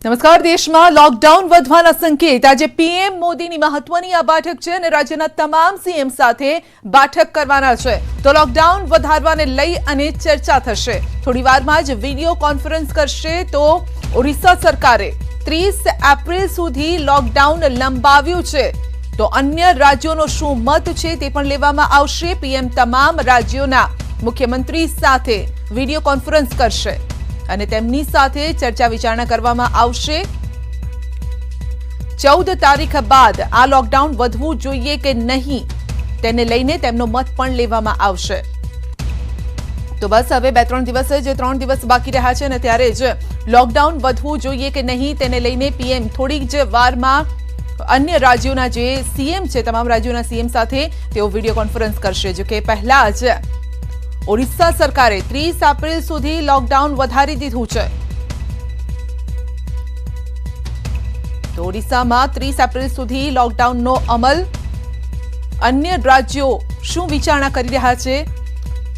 નમસ્કાર. દેશમાં લોકડાઉન વધવાના સંકેત. આજે પીએમ મોદીની મહત્વની આ બેઠક છે અને રાજ્યના તમામ સીએમ સાથે બેઠક કરવાના છે. તો લોકડાઉન વધારવાને લઈ અને ચર્ચા થશે. થોડી વારમાં જ વિડીયો કોન્ફરન્સ કરશે. તો ઓડિશા સરકારે 30 એપ્રિલ સુધી લોકડાઉન લંબાવ્યું છે. તો અન્ય રાજ્યોનો શું મત છે તે પણ લેવામાં આવશે. પીએમ તમામ રાજ્યોના મુખ્યમંત્રી સાથે વિડીયો કોન્ફરન્સ કરશે અને તેમની સાથે ચર્ચા વિચારણા કરવામાં આવશે. 14 તારીખ બાદ આ લોકડાઉન વધવું જોઈએ કે નહીં તેને લઈને તેમનો મત પણ લેવામાં આવશે. તો બસ હવે 2-3 દિવસ જ 3 દિવસ બાકી રહ્યા છે અને ત્યારે જ લોકડાઉન વધવું જોઈએ કે નહીં તેને લઈને પીએમ થોડીક જ વારમાં અન્ય રાજ્યોના જે સીએમ છે તમામ રાજ્યોના સીએમ સાથે તેઓ વિડીયો કોન્ફરન્સ કરશે. જો કે પહેલા જ ઓડિશા સરકારે 30 એપ્રિલ સુધી લોકડાઉન વધારી દીધું છે. તો ઓડિશામાં 30 એપ્રિલ સુધી લોકડાઉનનો અમલ. અન્ય રાજ્યો શું વિચારણા કરી રહ્યા છે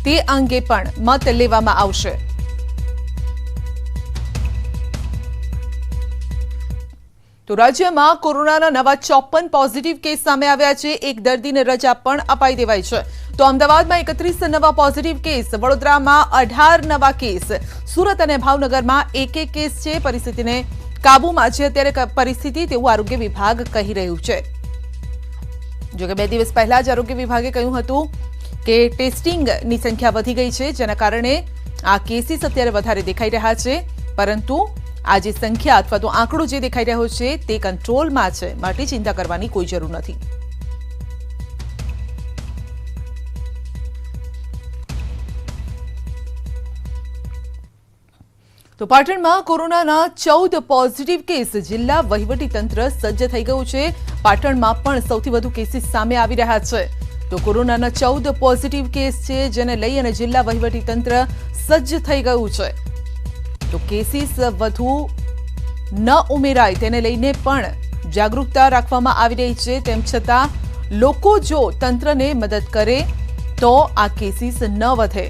તે અંગે પણ મત લેવામાં આવશે. તો રાજ્યમાં કોરોનાના નવા 54 પોઝિટિવ કેસ સામે આવ્યા છે. એક દર્દીને રજા પણ અપાઈ દેવાઈ છે. તો અમદાવાદમાં 31 નવા પોઝિટિવ કેસ, વડોદરામાં 18 નવા કેસ, સુરત અને ભાવનગરમાં એક કેસ છે. પરિસ્થિતિને કાબૂમાં છે અત્યારે પરિસ્થિતિ તેવું આરોગ્ય વિભાગ કહી રહ્યું છે. જોકે 2 દિવસ પહેલા જ આરોગ્ય વિભાગે કહ્યું હતું કે ટેસ્ટિંગની સંખ્યા વધી ગઈ છે જેના કારણે આ કેસીસ અત્યારે વધારે દેખાઈ રહ્યા છે. પરંતુ આ જે સંખ્યા અથવા તો આંકડો જે દેખાઈ રહ્યો છે તે કંટ્રોલમાં છે, માટે ચિંતા કરવાની કોઈ જરૂર નથી. તો પાટણમાં કોરોનાના 14 પોઝિટિવ કેસ. જિલ્લા વહીવટીતંત્ર સજ્જ થઈ ગયું છે. પાટણમાં પણ સૌથી વધુ કેસીસ સામે આવી રહ્યા છે. તો કોરોનાના 14 પોઝિટિવ કેસ છે જેને લઈ અને જિલ્લા વહીવટીતંત્ર સજ્જ થઈ ગયું છે. તો કેસીસ વધુ ન ઉમેરાય તેને લઈને પણ જાગૃતતા રાખવામાં આવી રહી છે. તેમ છતાં લોકો જો તંત્રને મદદ કરે તો આ કેસીસ ન વધે.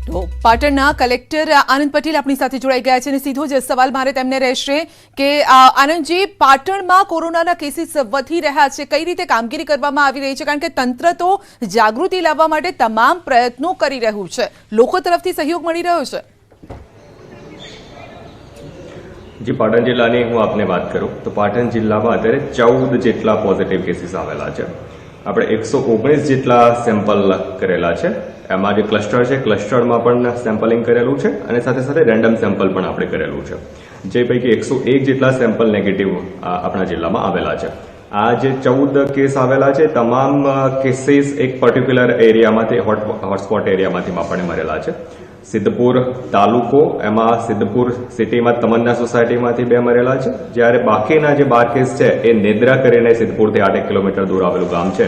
તો પાટણના કલેક્ટર આનંદ પટેલ આપણી સાથે જોડાઈ ગયા છે અને સીધો જ સવાલ મારે તેમને રહેશે કે આનંદજી, પાટણમાં કોરોનાના કેસીસ વધી રહ્યા છે, કઈ રીતે કામગીરી કરવામાં આવી રહી છે? કારણ કે તંત્ર તો જાગૃતિ લાવવા માટે તમામ પ્રયત્નો કરી રહ્યું છે, લોકો તરફથી સહયોગ મળી રહ્યો છે. જી, પાટણ જિલ્લાની હું આપને વાત કરું તો પાટણ જિલ્લામાં અત્યારે 14 જેટલા પોઝિટિવ કેસીસ આવેલા છે. આપણે 119 જેટલા સેમ્પલ કરેલા છે. એમાં જે ક્લસ્ટર છે ક્લસ્ટરમાં પણ સેમ્પલિંગ કરેલું છે અને સાથે સાથે રેન્ડમ સેમ્પલ પણ આપણે કરેલું છે. જે પૈકી 101 જેટલા સેમ્પલ નેગેટિવ આપણા જિલ્લામાં આવેલા છે. આ જે 14 કેસ આવેલા છે તમામ કેસીસ એક પર્ટિક્યુલર એરિયામાંથી હોટસ્પોટ એરિયામાંથી આપણને મળેલા છે. સિદ્ધપુર તાલુકો, એમાં સિદ્ધપુર સિટીમાં તમન્ના સોસાયટીમાંથી 2 મળેલા છે. જ્યારે બાકીના જે 12 કેસ છે એ નેદ્રા કરીને સિદ્ધપુરથી 8 કિલોમીટર દૂર આવેલું ગામ છે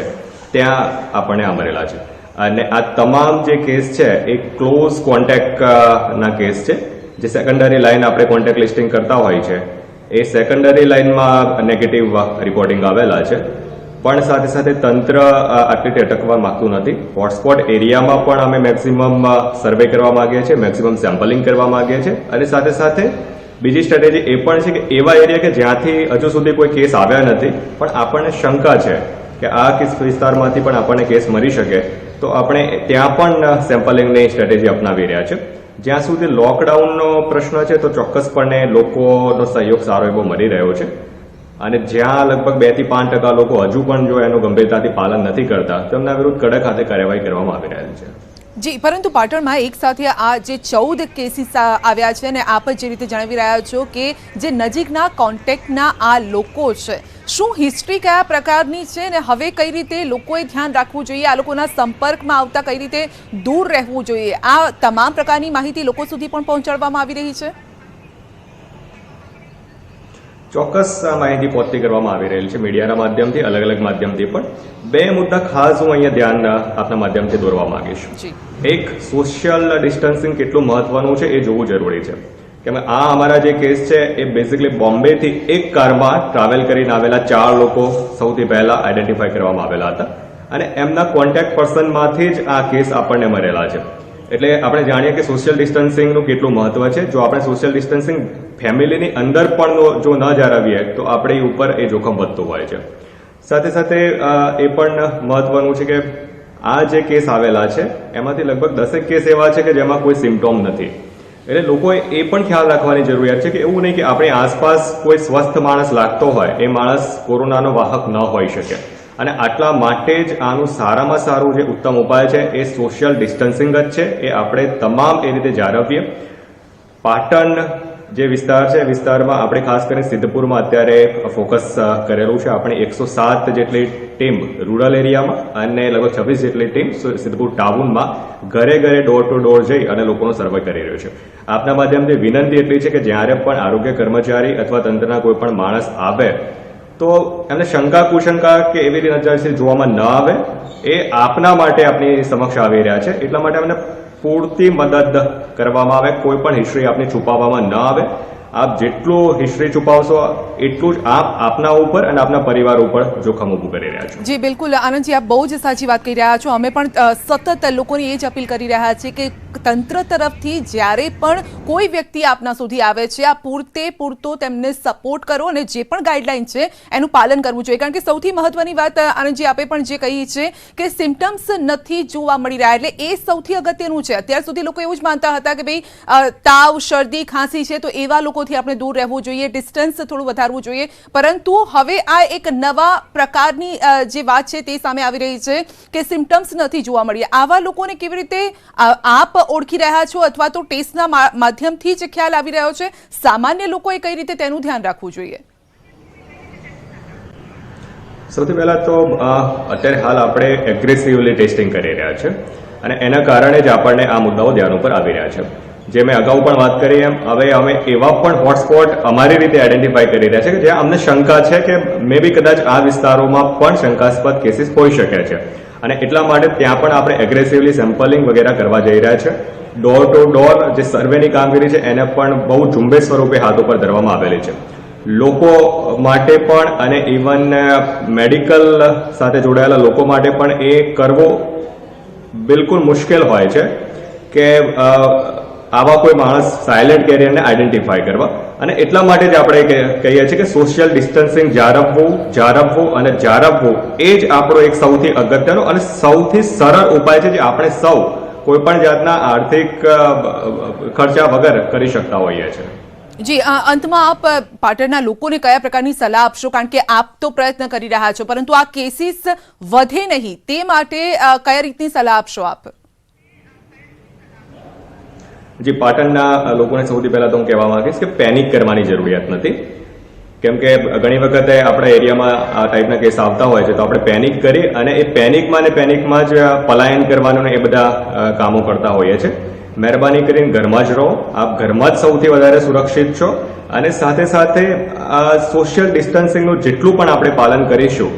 ત્યાં આપણને આ મળેલા છે. અને આ તમામ જે કેસ છે એ ક્લોઝ કોન્ટેક્ટના કેસ છે. જે સેકન્ડરી લાઈન આપણે કોન્ટેક્ટ લિસ્ટિંગ કરતા હોય છે એ સેકન્ડરી લાઈનમાં નેગેટિવ રિપોર્ટિંગ આવેલા છે. પણ સાથે સાથે તંત્ર આટલી અટકવા માંગતું નથી. હોટસ્પોટ એરિયામાં પણ અમે મેક્સિમમ સર્વે કરવા માંગીએ છીએ, મેક્સિમમ સેમ્પલિંગ કરવા માંગીએ છીએ. અને સાથે સાથે બીજી સ્ટ્રેટેજી એ પણ છે કે એવા એરિયા કે જ્યાંથી હજુ સુધી કોઈ કેસ આવ્યા નથી પણ આપણને શંકા છે કે આ વિસ્તારમાંથી પણ આપણને કેસ મળી શકે, તો આપણે ત્યાં પણ સેમ્પલિંગની સ્ટ્રેટેજી અપનાવી રહ્યા છે. જ્યાં સુધી લોકડાઉનનો પ્રશ્ન છે તો ચોક્કસપણે લોકોનો સહયોગ સારો એવો મળી રહ્યો છે. અને જ્યાં લગભગ 2 થી 5% લોકો હજુ પણ જો એનું ગંભીરતાથી પાલન નથી કરતા તેમના વિરુદ્ધ કડક હાથે કાર્યવાહી કરવામાં આવી રહી છે. જી, પરંતુ પાટણમાં એક સાથે આ જે 14 કેસીસ આવ્યા છે અને આપ જે રીતે જણાવી રહ્યા છો કે જે નજીકના કોન્ટેક્ટના આ લોકો છે, શું હિસ્ટ્રી કયા પ્રકારની છે અને હવે કઈ રીતે લોકોએ ધ્યાન રાખવું જોઈએ, આ લોકોના સંપર્કમાં આવતા કઈ રીતે દૂર રહેવું જોઈએ, આ તમામ પ્રકારની માહિતી લોકો સુધી પણ પહોંચાડવામાં આવી રહી છે? ચોક્કસ માહિતી પહોંચતી કરવામાં આવી રહેલી છે મીડિયાના માધ્યમથી, અલગ અલગ માધ્યમથી. પણ 2 મુદ્દા ખાસ હું અહીંયા ધ્યાન આપના માધ્યમથી દોરવા માંગીશ. એક, સોશિયલ ડિસ્ટન્સિંગ કેટલું મહત્વનું છે એ જોવું જરૂરી છે. કે આ અમારા જે કેસ છે એ બેઝિકલી બોમ્બેથી એક કારમાં ટ્રાવેલ કરીને આવેલા 4 લોકો સૌથી પહેલા આઈડેન્ટિફાઈ કરવામાં આવેલા હતા અને એમના કોન્ટેક્ટ પર્સનમાંથી જ આ કેસ આપણને મળેલા છે. એટલે આપણે જાણીએ કે સોશિયલ ડિસ્ટન્સિંગનું કેટલું મહત્વ છે. જો આપણે સોશિયલ ડિસ્ટન્સિંગ ફેમિલીની અંદર પણ જો ન જાળવીએ તો આપણી ઉપર એ જોખમ વધતું હોય છે. સાથે સાથે એ પણ મહત્વનું છે કે આ જે કેસ આવેલા છે એમાંથી લગભગ 10 કેસ એવા છે કે જેમાં કોઈ સિમ્ટોમ નથી. એટલે લોકોએ એ પણ ખ્યાલ રાખવાની જરૂરિયાત છે કે એવું નહીં કે આપણી આસપાસ કોઈ સ્વસ્થ માણસ લાગતો હોય એ માણસ કોરોનાનો વાહક ન હોઈ શકે. અને આટલા માટે જ આનું સારામાં સારું જે ઉત્તમ ઉપાય છે એ સોશિયલ ડિસ્ટન્સિંગ જ છે. એ આપણે તમામ એ રીતે જાળવીએ. પાટણ જે વિસ્તાર છે વિસ્તારમાં આપણે ખાસ કરીને સિદ્ધપુરમાં અત્યારે ફોકસ કરેલું છે. આપણે 107 જેટલી ટીમ રૂરલ એરિયામાં અને લગભગ 26 જેટલી ટીમ સિદ્ધપુર ટાઉનમાં ઘરે ઘરે ડોર ટુ ડોર જઈ અને લોકોનો સર્વે કરી રહ્યો છે. આપના માધ્યમથી વિનંતી એટલી છે કે જ્યારે પણ આરોગ્ય કર્મચારી અથવા તંત્રના કોઈ પણ માણસ આવે તો એમને શંકા કુશંકા કે એવી નજરથી જોવામાં ન આવે. એ આપના માટે આપની સમક્ષ આવી રહ્યા છે એટલા માટે એમને પૂરતી મદદ કરવામાં આવે. કોઈ પણ હિસ્ટ્રી આપની છુપાવવામાં ન આવે. આપ જેટલું હિસ્ટ્રી છુપાવશો એટલું જ આપ આપના ઉપર અને આપના પરિવાર ઉપર જોખમ ઊભું કરી રહ્યા છો. જી બિલકુલ આનંદજી, આપ બહુ જ સાચી વાત કહી રહ્યા છો. અમે પણ સતત લોકોની એ જ અપીલ કરી રહ્યા છીએ કે તંત્ર તરફથી જ્યારે પણ કોઈ વ્યક્તિ આપના સુધી આવે છે આ પૂરતો તેમને સપોર્ટ કરો અને જે પણ ગાઈડલાઈન છે એનું પાલન કરવું જોઈએ. કારણ કે સૌથી મહત્વની વાત આનંદજી આપે પણ જે કહી છે કે સિમ્ટમ્સ નથી જોવા મળી રહ્યા એટલે એ સૌથી અગત્યનું છે. અત્યાર સુધી લોકો એવું જ માનતા હતા કે ભાઈ તાવ, શરદી, ખાંસી છે તો એવા લોકોથી આપણે દૂર રહેવું જોઈએ, ડિસ્ટન્સ થોડું વધારવું જોઈએ. પરંતુ હવે આ એક નવા પ્રકારની જે વાત છે તે સામે આવી રહી છે કે સિમ્ટમ્સ નથી જોવા મળી. આવા લોકોને કેવી રીતે આપ ઓળખી રહ્યા છો અથવા તો ટેસ્ટના માધ્યમથી જ ખ્યાલ આવી રહ્યો છે? સામાન્ય લોકોએ કઈ રીતે તેનું ધ્યાન રાખવું જોઈએ? સૌથી પહેલા તો અત્યારે હાલ આપણે એગ્રેસિવલી ટેસ્ટિંગ કરી રહ્યા છે અને એના કારણે જ આપણને આ મુદ્દાઓ ધ્યાન ઉપર આવી રહ્યા છે. જે મેં અગાઉ પણ વાત કરી એમ હવે અમે એવા પણ હોટસ્પોટ અમારી રીતે આઈડેન્ટિફાઈ કરી રહ્યા છે કે જ્યાં અમને શંકા છે કે મે બી કદાચ આ વિસ્તારોમાં પણ શંકાસ્પદ કેસીસ હોઈ શકે છે અને એટલા માટે ત્યાં પણ આપણે એગ્રેસિવલી સેમ્પલિંગ વગેરે કરવા જઈ રહ્યા છે. ડોર ટુ ડોર જે સર્વેની કામગીરી છે એને પણ બહુ ઝુંબેશ સ્વરૂપે હાથ ઉપર ધરવામાં આવેલી છે. લોકો માટે પણ અને ઇવન મેડિકલ સાથે જોડાયેલા લોકો માટે પણ એ કરવો બિલકુલ મુશ્કેલ હોય છે કે આવા કોઈ માણસ સાયલેન્ટ કેરિયરને આઈડેન્ટિફાઈ કરવા. અને એટલા માટે જ આપણે કહીએ છીએ કે સોશિયલ ડિસ્ટન્સિંગ જાળવવું એ જ આપણો એક સૌથી અગત્યનો અને સૌથી સરળ ઉપાય છે જે આપણે સૌ કોઈ પણ જાતના આર્થિક ખર્ચા વગર કરી શકતા હોઈએ છીએ. જી, અંતમાં આપ પાટણના લોકોને કયા પ્રકારની સલાહ આપશો? કારણ કે આપ તો પ્રયત્ન કરી રહ્યા છો પરંતુ આ કેસીસ વધે નહીં તે માટે કયા રીતની સલાહ આપશો આપ? જી, પાટણના લોકોને સૌથી પહેલા તો હું કહેવા માંગીશ કે પેનિક કરવાની જરૂરિયાત નથી. કેમ કે ઘણી વખતે આપણા એરિયામાં આ ટાઈપના કેસ આવતા હોય છે તો આપણે પેનિક કરી અને એ પેનિકમાં જ પલાયન કરવાનું એ બધા કામો કરતા હોઈએ છીએ. મહેરબાની કરીને ઘરમાં જ રહો. આપ ઘરમાં જ સૌથી વધારે સુરક્ષિત છો અને સાથે સાથે સોશિયલ ડિસ્ટન્સિંગનું જેટલું પણ આપણે પાલન કરીશું,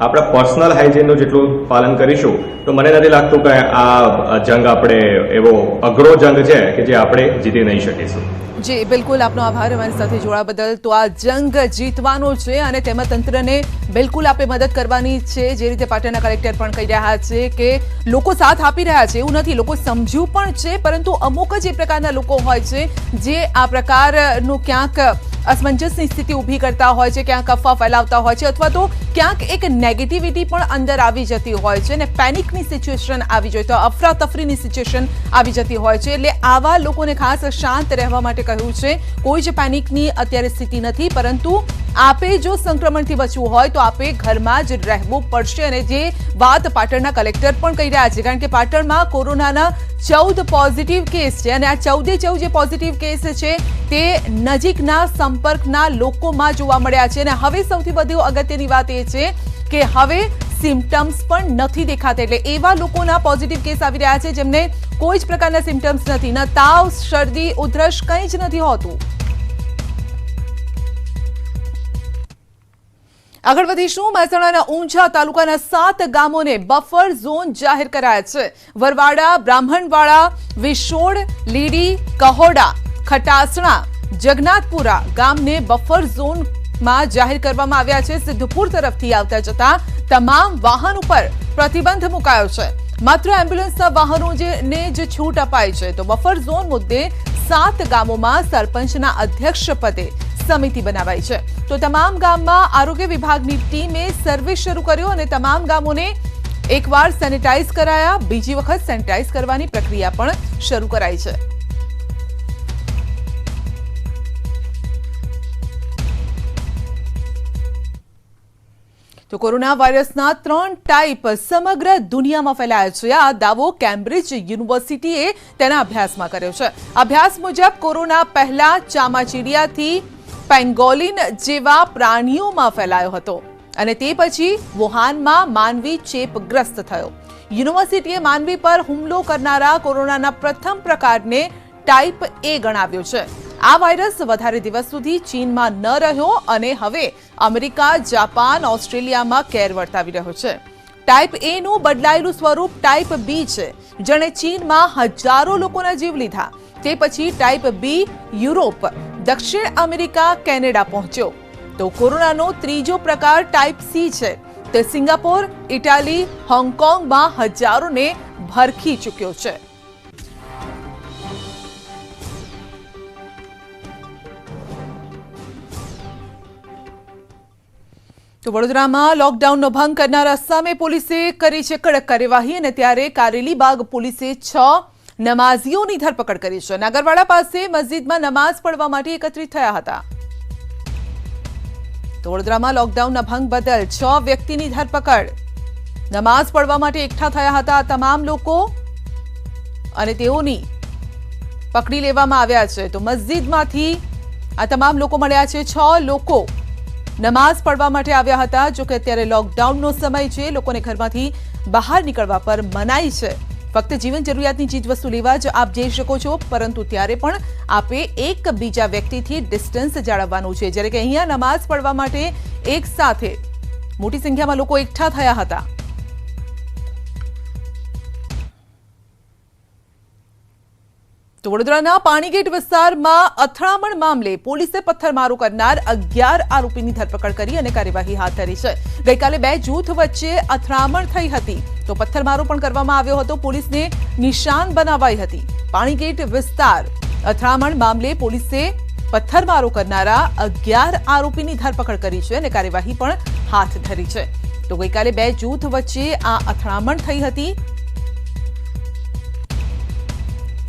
આપણા પર્સનલ હાઇજીનનું જેટલું પાલન કરીશું તો મને નથી લાગતું કે આ જંગ આપણે એવો અઘરો જંગ છે કે જે આપણે જીતી નહીં શકીશું. જી બિલકુલ, આપનો આભાર અમારી સાથે જોડાવા બદલ. તો આ જંગ જીતવાનો છે અને તેમાં તંત્રને બિલકુલ આપણે મદદ કરવાની છે. જે રીતે પાટણના કલેક્ટર પણ કહી રહ્યા છે કે લોકો સાથ આપી રહ્યા છે એવું નથી, લોકો સમજ્યું પણ છે પરંતુ અમુક જ એ પ્રકારના લોકો હોય છે જે આ પ્રકારનું ક્યાંક અસમંજસની સ્થિતિ ઊભી કરતા હોય છે, ક્યાંક અફવા ફેલાવતા હોય છે અથવા તો ક્યાંક એક નેગેટિવિટી પણ અંદર આવી જતી હોય છે અને પેનિકની સિચ્યુએશન આવી જાય તો અફરાતફરીની સિચ્યુએશન આવી જતી હોય છે. એટલે આવા લોકોને ખાસ શાંત રહેવા માટે કહ્યું છે. કોઈ જ પેનિકની અત્યારે સ્થિતિ નથી પરંતુ આપે જો સંક્રમણથી બચવું હોય તો આપે ઘરમાં જ રહેવું પડશે. અને જે વાત પાટણના કલેક્ટર પણ કહી રહ્યા છે કારણ કે પાટણમાં કોરોનાના 14 પોઝિટિવ કેસ છે અને આ 14 જે પોઝિટિવ કેસ છે તે નજીકના સંપર્કના લોકોમાં જોવા મળ્યા છે. અને હવે સૌથી વધુ અગત્યની વાત એ છે કે હવે સિમ્ટમ્સ પણ નથી દેખાતા. એટલે એવા લોકોના પોઝિટિવ કેસ આવી રહ્યા છે જેમને કોઈ જ પ્રકારના સિમ્ટમ્સ નથી, ન તાવ, શરદી, ઉધરસ કંઈ જ નથી હોતું. આગળ વધીશું. મહેસાણાના ઊંઝા તાલુકાના 7 ગામોને બફર ઝોન જાહેર કરાયા છે. વરવાડા, બ્રાહ્મણવાડા, વિશોડ, લીડી, કહોડા, ખટાસણા, જગન્નાથપુરા ગામને બફર ઝોનમાં જાહેર કરવામાં આવ્યા છે। સિદ્ધપુર તરફથી આવતા જતા તમામ વાહન ઉપર પ્રતિબંધ મુકાયો છે। માત્ર એમ્બ્યુલન્સના વાહનોને જ છૂટ અપાઈ છે। તો બફર ઝોન મુદ્દે 7 ગામોમાં સરપંચના અધ્યક્ષ પદે સમિતિ બનાવાઈ છે। તો તમામ ગામમાં આરોગ્ય વિભાગની ટીમે સર્વે શરૂ કર્યો અને તમામ ગામોને એકવાર સેનિટાઈઝ કરાયા, બીજી વખત સેનિટાઈઝ કરવાની પ્રક્રિયા પણ શરૂ કરાઈ છે। તો કોરોના વાયરસના 3 ટાઈપ સમગ્ર દુનિયામાં ફેલાયા છે। આ દાવો કેમ્બ્રિજ યુનિવર્સિટીએ તેના અભ્યાસમાં કર્યો છે। અભ્યાસ મુજબ કોરોના પહેલા ચામાચીડિયાથી પેંગોલિન જેવા પ્રાણીઓમાં ફેલાયો હતો અને તે પછી વુહાનમાં માનવી ચેપગ્રસ્ત થયો। યુનિવર્સિટીએ માનવી પર હુમલો કરનારા કોરોનાના પ્રથમ પ્રકારને ટાઈપ એ ગણાવ્યો છે। આ વાયરસ વધારે દિવસ સુધી ચીનમાં ન રહ્યો અને હવે અમેરિકા, જાપાન, ઓસ્ટ્રેલિયામાં કેર વર્તાવી રહ્યો છે। ટાઈપ એ નું બદલાયેલું સ્વરૂપ ટાઈપ બી છે, જેણે ચીનમાં હજારો લોકોના જીવ લીધા। તે પછી ટાઈપ બી યુરોપ, દક્ષિણ અમેરિકા, કેનેડા પહોંચ્યો। તો કોરોનાનો ત્રીજો પ્રકાર ટાઈપ સી છે। તે સિંગાપોર, ઇટાલી, હોંગકોંગમાં હજારોને ભરખી ચૂક્યો છે। તો વડોદરામાં લોકડાઉનનો ભંગ કરનારા સામે પોલીસે કરી છે કડક કાર્યવાહી અને ત્યારે કારેલીબાગ પોલીસે 6 નમાઝીઓની ધરપકડ કરી છે। નાગરવાડા પાસે મસ્જિદમાં નમાઝ પડવા માટે એકત્રિત થયા હતા। તો વડોદરામાં લોકડાઉનના ભંગ બદલ 6 વ્યક્તિની ધરપકડ। નમાઝ પડવા માટે એકઠા થયા હતા આ તમામ લોકો અને તેઓની પકડી લેવામાં આવ્યા છે। તો મસ્જિદમાંથી આ તમામ લોકો મળ્યા છે। 6 લોકો નમાઝ પડવા માટે આવ્યા હતા। જો કે અત્યારે લોકડાઉનનો સમય છે, લોકોને ઘરમાંથી બહાર નીકળવા પર મનાઈ છે। ફક્ત જીવન જરૂરિયાતની ચીજવસ્તુ લેવા જ આપ જઈ શકો છો, પરંતુ ત્યારે પણ આપે એક બીજા વ્યક્તિથી ડિસ્ટન્સ જાળવવાનું છે। જ્યારે કે અહીંયા નમાઝ પડવા માટે એક સાથે મોટી સંખ્યામાં લોકો એકઠા થયા હતા। તો વડોદરાના પાણીગેટ વિસ્તારમાં અથડામણ મામલે પોલીસે પથ્થરમારો કરનાર 11 આરોપીની ધરપકડ કરી અને કાર્યવાહી હાથ ધરી છે। ગઈકાલે 2 જૂથ વચ્ચે અથડામણ થઈ હતી, તો પથ્થરમારો પણ કરવામાં આવ્યો હતો। પોલીસને નિશાન બનાવાઈ હતી। પાણીગેટ વિસ્તાર અથડામણ મામલે પોલીસે પથ્થરમારો કરનારા 11 આરોપીની ધરપકડ કરી છે અને કાર્યવાહી પણ હાથ ધરી છે। તો ગઈકાલે 2 જૂથ વચ્ચે આ અથડામણ થઈ હતી।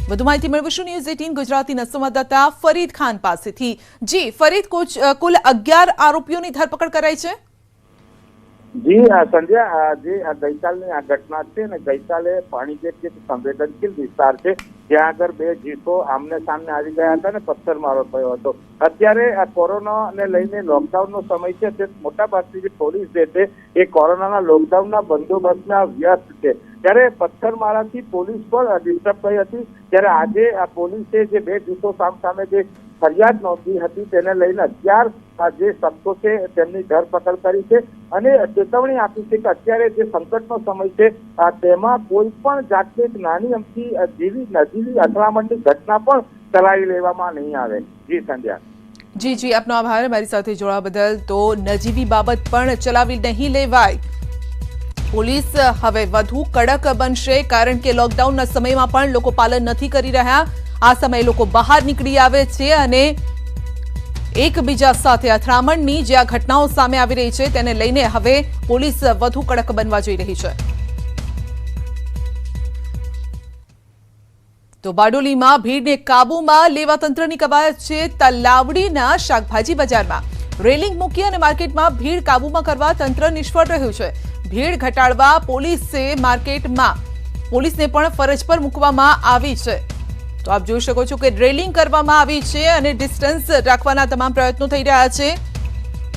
વધુ માહિતી મેળવીશું ન્યૂઝ 18 ગુજરાતીના સંવાદદાતા ફરીદ ખાન પાસેથી। જી ફરીદ, કુલ 11 આરોપીઓની ધરપકડ કરાઈ છે। જી સંજ્યા, જે ગઈકાલની આ ઘટના છે ને, ગઈકાલે પાણીગેટ જે સંવેદનશીલ વિસ્તાર છે ત્યાં આગળ 2 જૂથો આમને સામને આવી ગયા હતા અને પથ્થરમારો થયો હતો। અત્યારે આ કોરોનાને લઈને લોકડાઉનનો સમય છે, તે મોટાભાગની જે પોલીસ જે છે એ કોરોનાના લોકડાઉનના બંદોબસ્તમાં વ્યસ્ત છે। ત્યારે પથ્થરમારાથી પોલીસ પણ ડિસ્ટર્બ થઈ હતી। ત્યારે આજે આ પોલીસે જે 2 જૂથો સામે જે ફરિયાદ નોંધી હતી તેને લઈને 11 જે શખ્સો છે તેમની ધરપકડ કરી છે અને ચેતવણી આપી છે કે અત્યારે જે સંકટનો સમય છે તેમાં કોઈ પણ જાતની નાની અમથી નજીવી અથડામણની ઘટના પણ ચલાવી લેવામાં નહીં આવે। જી સંધ્યા। જી આપનો આભાર મારી સાથે જોડાવા બદલ। તો નજીવી બાબત પણ ચલાવી નહીં લેવાય। પોલીસ હવે વધુ કડક બનશે, કારણ કે લોકડાઉનના સમયમાં પણ લોકો પાલન નથી કરી રહ્યા। આ સમયે લોકો બહાર નીકળી આવે છે અને એકબીજા સાથે અથડામણની જે આ ઘટનાઓ સામે આવી રહી છે તેને લઈને હવે પોલીસ વધુ કડક બનવા જઈ રહી છે। તો બારડોલીમાં ભીડને કાબૂમાં લેવા તંત્રની કવાયત છે। તલાવડીના શાકભાજી બજારમાં રેલિંગ મૂકી અને માર્કેટમાં ભીડ કાબૂમાં કરવા તંત્ર નિષ્ફળ રહ્યું છે। ભીડ ઘટાડવા પોલીસને પણ ફરજ પર મૂકવામાં આવી છે। તો આપ જોઈ શકો છો કે રેલિંગ કરવામાં આવી છે અને ડિસ્ટન્સ રાખવાના તમામ પ્રયત્નો થઈ રહ્યા છે।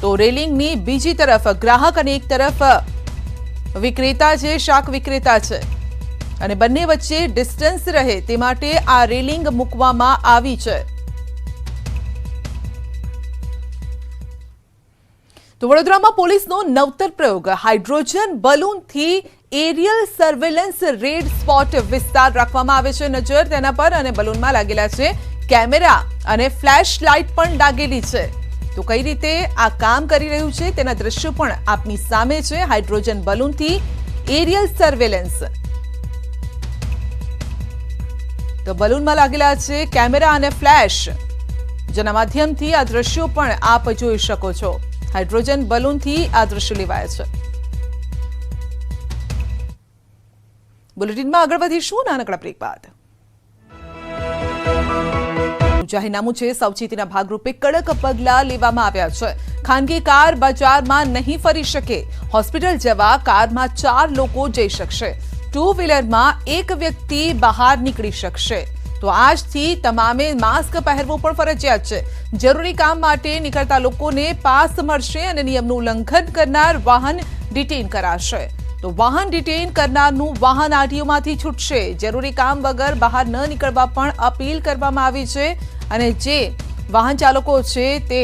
તો રેલિંગની બીજી તરફ ગ્રાહક અને એક તરફ વિક્રેતા છે, શાક વિક્રેતા છે અને બંને વચ્ચે ડિસ્ટન્સ રહે તે માટે આ રેલિંગ મૂકવામાં આવી છે। તો વડોદરામાં પોલીસનો નવતર પ્રયોગ, હાઇડ્રોજન બલૂનથી એરિયલ સર્વેલન્સ રેડ સ્પોટ વિસ્તાર રાખવામાં આવે છે નજર તેના પર અને બલૂનમાં લાગેલા છે કેમેરા અને ફ્લેશ લાઇટ પણ લાગેલી છે. તો કઈ રીતે આ કામ કરી રહ્યું છે તેના દ્રશ્યો પણ આપની સામે છે. હાઇડ્રોજન બલૂનથી એરિયલ સર્વેલન્સ. તો બલૂનમાં લાગેલા છે કેમેરા અને ફ્લેશ, જેના માધ્યમથી આ દ્રશ્યો પણ આપ જોઈ શકો છો. હાઇડ્રોજન બલૂનથી આ દ્રશ્યો લેવાયા છે. બુલેટિનમાં આગળ વધીશું નાનકડા બ્રેક બાદ. જાહેરનામું છે. સાવચેતીના ભાગરૂપે કડક પગલાં લેવામાં આવ્યા છે. ખાનગી કાર બજારમાં નહીં ફરી શકે. હોસ્પિટલ જવા કારમાં 4 લોકો જઈ શકશે. 2 વ્હીલરમાં 1 વ્યક્તિ બહાર નીકળી શકશે. તો આજથી તમામે માસ્ક પહેરવું પણ ફરજિયાત છે. જરૂરી કામ માટે નીકળતા લોકોને પાસ મળશે અને નિયમનું ઉલ્લંઘન કરનાર વાહન ડિટેઇન કરાશે. તો વાહન ડિટેઇન કરનારનું વાહન આરટીઓમાંથી છૂટશે. જરૂરી કામ વગર બહાર ન નીકળવા પણ અપીલ કરવામાં આવી છે. અને જે વાહન ચાલકો છે તે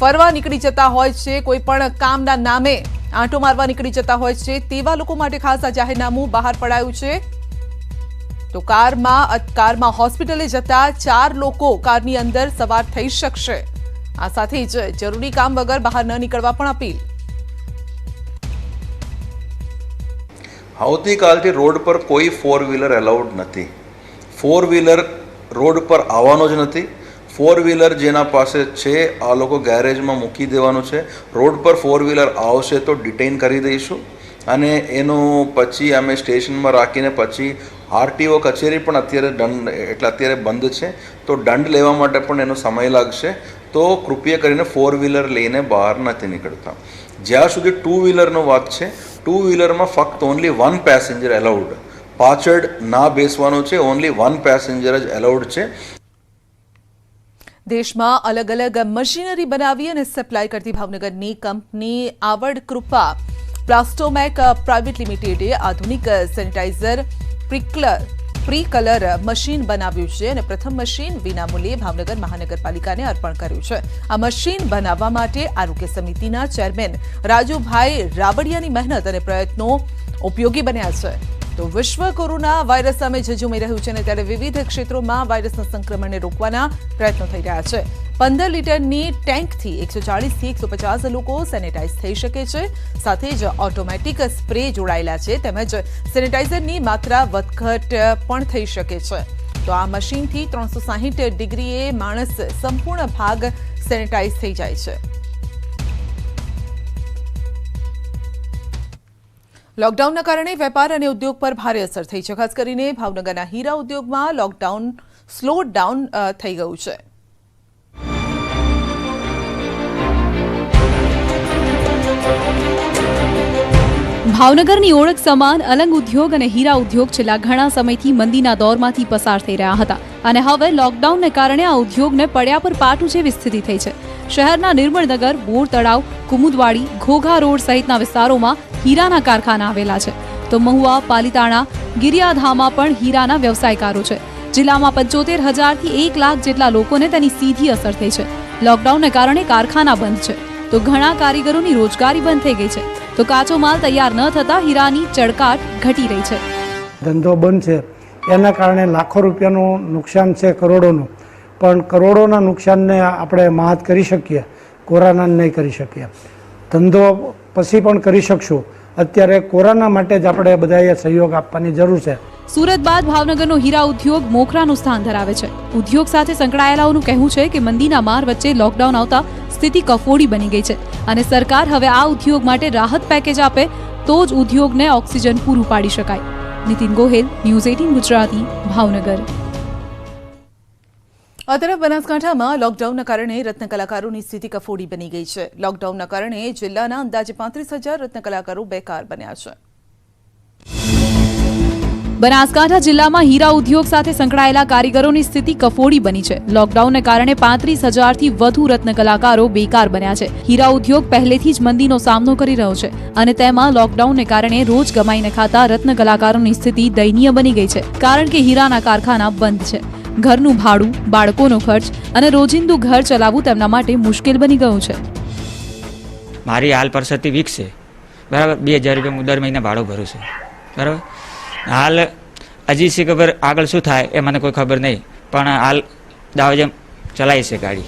ફરવા નીકળી જતા હોય છે, કોઈ પણ કામના નામે આંટો મારવા નીકળી જતા હોય છે, તેવા લોકો માટે ખાસ આ જાહેરનામું બહાર પડાયું છે. તો કારમાં હોસ્પિટલે જતા 4 લોકો કારની અંદર સવાર થઈ શકશે. આ સાથે જ જરૂરી કામ વગર બહાર ન નીકળવા પણ અપીલ. આવતીકાલથી રોડ પર કોઈ 4 વ્હીલર એલાઉડ નથી. 4 વ્હીલર રોડ પર આવવાનો જ નથી. 4 વ્હીલર જેના પાસે છે આ લોકો ગેરેજમાં મૂકી દેવાનું છે. રોડ પર 4 વ્હીલર આવશે તો ડિટેઇન કરી દઈશું અને એનું પછી અમે સ્ટેશનમાં રાખીને પછી આરટીઓ કચેરી પણ અત્યારે બંધ છે, તો દંડ લેવા માટે પણ એનો સમય લાગશે. તો કૃપયા કરીને 4 વ્હીલર લઈને બહાર નથી નીકળતા. જ્યાં સુધી 2 વ્હીલરનો વાત છે, 2 વ્હીલરમાં ફક્ત ઓનલી 1 પેસેન્જર એલાઉડ. પાછળ ના બેસવાનું છે, ઓનલી 1 પેસેન્જર જ એલાઉડ છે. દેશમાં અલગ અલગ મશીનરી બનાવી અને સપ્લાય કરતી ભાવનગરની કંપની આવડ કૃપા પ્લાસ્ટોમેક પ્રાઇવેટ લિમિટેડે આધુનિક સેનિટાઇઝર પ્રી કલર મશીન બનાવ્યું છે અને પ્રથમ મશીન વિનામૂલ્યે ભાવનગર મહાનગરપાલિકાને અર્પણ કર્યું છે. આ મશીન બનાવવા માટે આરોગ્ય સમિતિના ચેરમેન રાજુભાઈ રાબડિયાની મહેનત અને પ્રયત્નો ઉપયોગી બન્યા છે. તો વિશ્વ કોરોના વાયરસ સામે ઝઝૂમી રહ્યું છે અને ત્યારે વિવિધ ક્ષેત્રોમાં વાયરસના સંક્રમણને રોકવાના પ્રયત્નો થઈ રહ્યા છે. 15 લીટરની ટેન્કથી 140 થી 150 લોકો સેનેટાઇઝ થઈ શકે છે. સાથે જ ઓટોમેટિક સ્પ્રે જોડાયેલા છે, તેમજ સેનેટાઇઝરની માત્રા વધઘટ પણ થઈ શકે છે. તો આ મશીનથી 360 ડિગ્રીએ માણસ સંપૂર્ણ ભાગ સેનેટાઇઝ થઈ જાય છે. લોકડાઉનના કારણે વેપાર અને ઉદ્યોગ પર ભારે અસર થઈ છે. ખાસ કરીને ભાવનગરના હીરા ઉદ્યોગમાં લોકડાઉન સ્લો ડાઉન થઈ ગયું છે. ભાવનગરની ઓળખ સમાન અલંગ ઉદ્યોગ અને હીરા ઉદ્યોગ છેલ્લા ઘણા સમયથી મંદીના દોરમાંથી પસાર થઈ રહ્યા હતા અને હવે લોકડાઉનને કારણે આ ઉદ્યોગને પડ્યા પર પાટું જેવી સ્થિતિ થઈ છે. શહેરના નિર્મળનગર, બોર તળાવ, કુમુદવાડી, ઘોઘા રોડ સહિતના વિસ્તારોમાં હીરાના કારખાના આવેલા છે. તો મહુવા, પાલીતાણા, ગિરિયાધામાં પણ હીરાના વ્યવસાયકારો છે. જિલ્લામાં 75,000 થી 1 લાખ જેટલા લોકોને તેની સીધી અસર થઈ છે. લોકડાઉનને કારણે કારખાના બંધ છે તો ઘણા કારીગરોની રોજગારી બંધ થઈ ગઈ છે. તો કાચો માલ તૈયાર ન થતા હીરાની ચળકાટ ઘટી રહી છે. ધંધો બંધ છે એના કારણે લાખો રૂપિયાનું નુકસાન છે, કરોડોનું. પણ કરોડોના નુકસાનને આપણે માત કરી શકીએ, કોરોના નહીં કરી શકીએ. ધંધો પછી પણ કરી શકશું. અત્યારે કોરોના માટે જ આપણે બધાએ સહયોગ આપવાની જરૂર છે. સુરત બાદ ભાવનગરનો હીરા ઉદ્યોગ મોખરાનું સ્થાન ધરાવે છે. ઉદ્યોગ સાથે સંકળાયેલાઓનું કહેવું છે કે મંદીના માર વચ્ચે લોકડાઉન આવતા સ્થિતિ કફોડી બની ગઈ છે અને સરકાર હવે આ ઉદ્યોગ માટે રાહત પેકેજ આપે તો જ ઉદ્યોગને ઓક્સિજન પૂરું પાડી શકાય. નીતિન ગોહિલ, ન્યૂઝ 18 ગુજરાતી, ભાવનગર. આ તરફ બનાસકાંઠામાં લોકડાઉનના કારણે રત્ન કલાકારોની સ્થિતિ કફોડી બની ગઈ છે. લોકડાઉનના કારણે જિલ્લાના અંદાજે 35,000 રત્ન કલાકારો બેકાર બન્યા છે. બનાસકાંઠા જિલ્લામાં હીરા ઉદ્યોગ સાથે સંકળાયેલા કારીગરોની સ્થિતિ કફોડી બની છે. લોકડાઉનને કારણે 35,000 થી વધુ રત્ન કલાકારો બેકાર બન્યા છે. હીરા ઉદ્યોગ પહેલેથી જ મંદીનો સામનો કરી રહ્યો છે અને તેમાં લોકડાઉનને કારણે રોજ કમાઈને ખાતા રત્ન કલાકારોની સ્થિતિ દયનીય બની ગઈ છે. કારણ કે હીરાના કારખાના બંધ છે. ઘરનું ભાડું, બાળકોનો ખર્ચ અને રોજિંદુ ઘર ચલાવવું તેમના માટે મુશ્કેલ બની ગયું છે. મારી હાલ પરિસ્થિતિ વીક છે, બરાબર. 2,000 રૂપિયા હું દર મહિને ભાડું ભરું છું, બરાબર. હાલ હજી છે ખબર આગળ શું થાય એ મને કોઈ ખબર નહીં, પણ હાલ દાવજે ચલાવી છે ગાડી.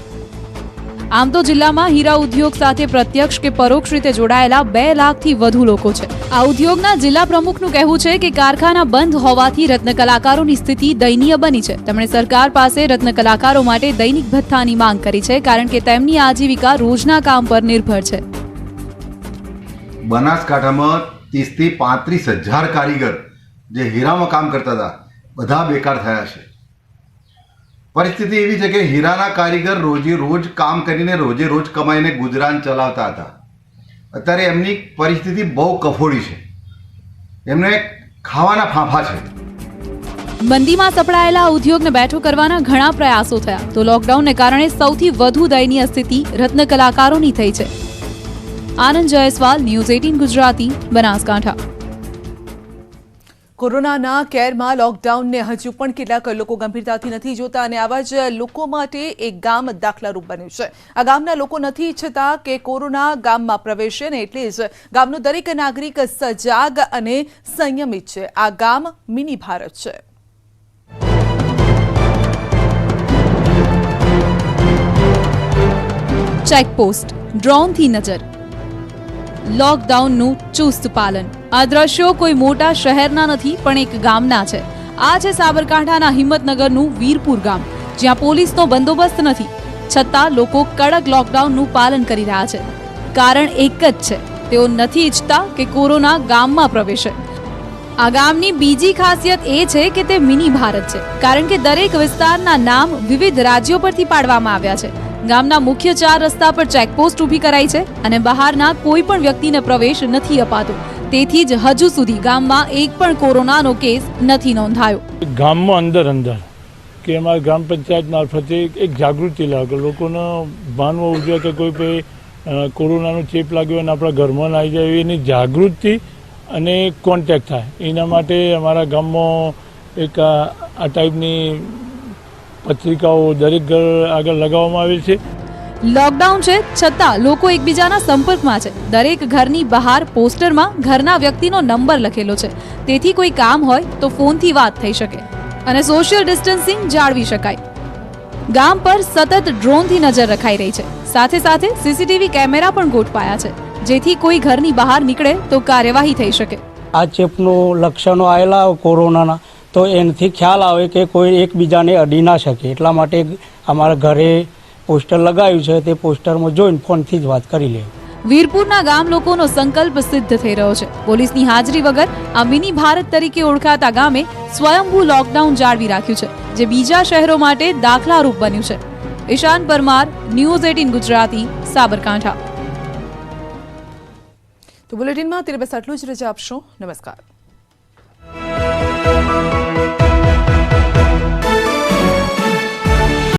આમ તો જિલ્લામાં હીરા ઉદ્યોગ સાથે પ્રત્યક્ષ કે પરોક્ષ રીતે જોડાયેલા 2 લાખથી વધુ લોકો છે. આ ઉદ્યોગના જિલ્લા પ્રમુખનું કહેવું છે કે કારખાના બંધ હોવાથી રત્ન કલાકારોની સ્થિતિ દયનીય બની છે. તેમણે સરકાર પાસે રત્ન કલાકારો માટે દૈનિક ભથ્થાની માંગ કરી છે, કારણ કે તેમની આજીવિકા રોજના કામ પર નિર્ભર છે. બનાસકાંઠામાં 30 થી 35,000 કારીગર જે હીરામાં કામ કરતા હતા બધા બેકાર થયા છે. પરિસ્થિતિ એવી છે કે હીરાના કારીગર રોજે રોજ કામ કરીને રોજે રોજ કમાઈને ગુજરાન ચલાવતા હતા. અત્યારે એમની પરિસ્થિતિ બહુ કફોડી છે. એમને ખાવાના ફાંફા છે. મંદીમાં સપડાયેલા આ ઉદ્યોગને બેઠો કરવાના ઘણા પ્રયાસો થયા, તો લોકડાઉનને કારણે સૌથી વધુ દયનીય સ્થિતિ રત્ન કલાકારોની થઈ છે. આનંદ જયસ્વાલ, ન્યૂઝ 18 ગુજરાતી, બનાસકાંઠા. કોરોનાના કેરમાં લોકડાઉનને હજુ પણ કેટલાક લોકો ગંભીરતાથી નથી જોતા અને આવા જ લોકો માટે એક ગામ દાખલારૂપ બન્યું છે. આ ગામના લોકો નથી ઈચ્છતા કે કોરોના ગામમાં પ્રવેશે ને એટલે જ ગામનો દરેક નાગરિક સજાગ અને સંયમિત છે. આ ગામ મિની ભારત છે. ચેકપોસ્ટ, ડ્રોનથી નજર, લોકડાઉનનું ચુસ્ત પાલન. આ દ્રશ્યો કોઈ મોટા શહેરના નથી પણ એક ગામના છે. આ છે સાબરકાંઠાના હિંમતનગરનું વીરપુર ગામ, જ્યાં પોલીસનો બંદોબસ્ત નથી, છતાં લોકો કડક લોકડાઉનનું પાલન કરી રહ્યા છે. કારણ એક જ છે, તેઓ નથી ઈચ્છતા કે કોરોના ગામમાં પ્રવેશે. આ ગામની બીજી ખાસિયત એ છે કે તે મિની ભારત છે, કારણ કે દરેક વિસ્તારના નામ વિવિધ રાજ્યો પરથી પાડવામાં આવ્યા છે. ગામના મુખ્ય 4 રસ્તા પર ચેકપોસ્ટ ઊભી કરાઈ છે અને બહારના કોઈ પણ વ્યક્તિને પ્રવેશ નથી અપાતો. તેથી જ હજુ સુધી ગામમાં એક પણ કોરોનાનો કેસ નથી નોંધાયો. ગામમાં અંદર કે અમારા ગ્રામ પંચાયત મારફતે એક જાગૃતિ લાગે, લોકોને ભાન હોવું જોઈએ કે કોઈ કોઈ કોરોનાનો ચેપ લાગ્યો અને આપણા ઘરમાં આવી જાય એની જાગૃતિ અને કોન્ટેક્ટ થાય. એના માટે અમારા ગામમાં એક આ ટાઈપની પત્રિકાઓ દરેક ઘર આગળ લગાવવામાં આવી છે. લોકડાઉન છે છતાં લોકો એકબીજાના સંપર્કમાં છે. દરેક ઘરની બહાર પોસ્ટરમાં ઘરના વ્યક્તિનો નંબર લખેલો છે, તેથી કોઈ કામ હોય તો ફોનથી વાત થઈ શકે અને સોશિયલ ડિસ્ટન્સિંગ જાળવી શકાય. ગામ પર સતત ડ્રોનથી નજર રખાઈ રહી છે. સાથે સાથે સીસીટીવી કેમેરા પણ ગોઠવાયા છે, જેથી કોઈ ઘરની બહાર નીકળે તો કાર્યવાહી થઈ શકે. આ ચેપનું લક્ષણો આવેલા કોરોનાના તો એનાથી ખ્યાલ આવે કે કોઈ એકબીજાને અડી ના શકે, એટલા માટે અમારા ઘરે પોસ્ટર લગાવ્યું છે. તે પોસ્ટરમાં જોઈને ફોનથી જ વાત કરી લે. વીરપુરના ગામ લોકોનો સંકલ્પ સિદ્ધ થઈ રહ્યો છે. પોલીસની હાજરી વગર આ મિની ભારત તરીકે ઓળખાતા ગામે સ્વયંભૂ લોકડાઉન જાળવી રાખ્યું છે, જે બીજા શહેરો માટે દાખલારૂપ બન્યું છે. ઈશાન પરમાર, ન્યૂઝ 18 ગુજરાતી, સાબરકાંઠા. તો બુલેટિનમાં અત્યારે બસ આટલું જ. રજા આપશો. નમસ્કાર.